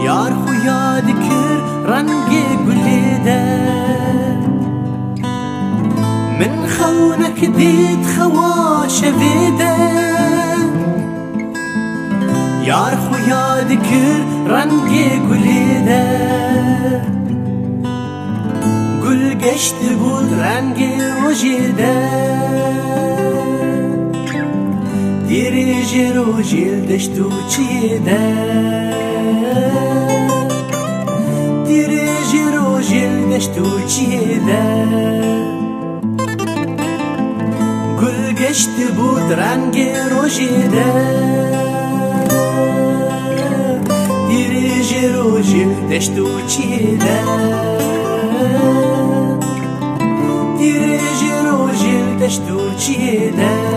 یار خویا دکر رنگی گلیده من خونك ديت خوا شویده یار خویا دکر رنگی گلیده گل گشت بود رنگی روجیده دیری روجیل دشتو چیده دیری روجیل دشتو چیده گل گشت بود رنگی روجیده دیری روجیل دشتو چیده دیری روجیل دشتو چیده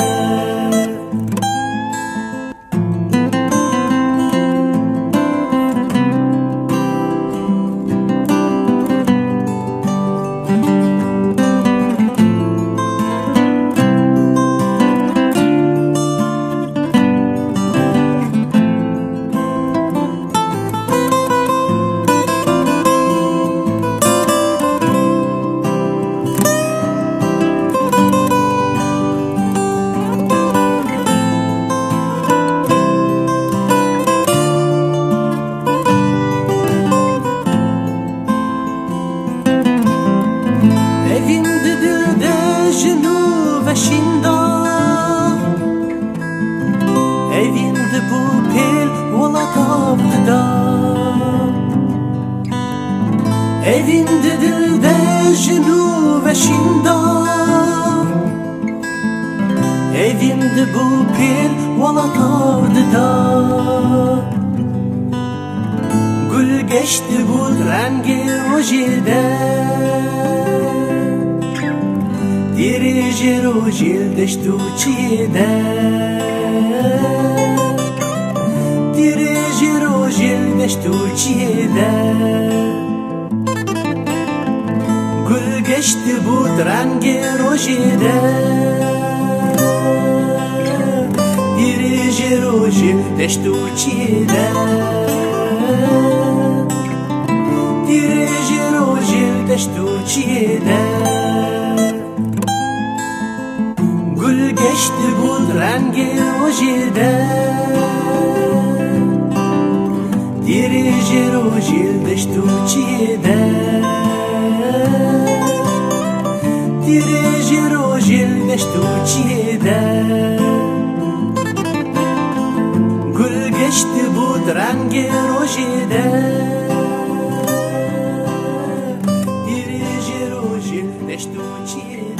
Evinde bu pil ola taptıda Evinde dilde jinu ve şinda Evinde bu pil ola taptıda Gül geçti bu rengi rojide Dirici rojil deştu çide Dirici rojil deştu çide Gül geçti bu rengi rojide Dirici rojil deştu çide Dirici rojil deştu çide Gül geçti bu rengi rojide Dirici rojil deştu çide Dirici rojil deştu çide Gül geçti bu rengi rojide Dirici rojil deştu çide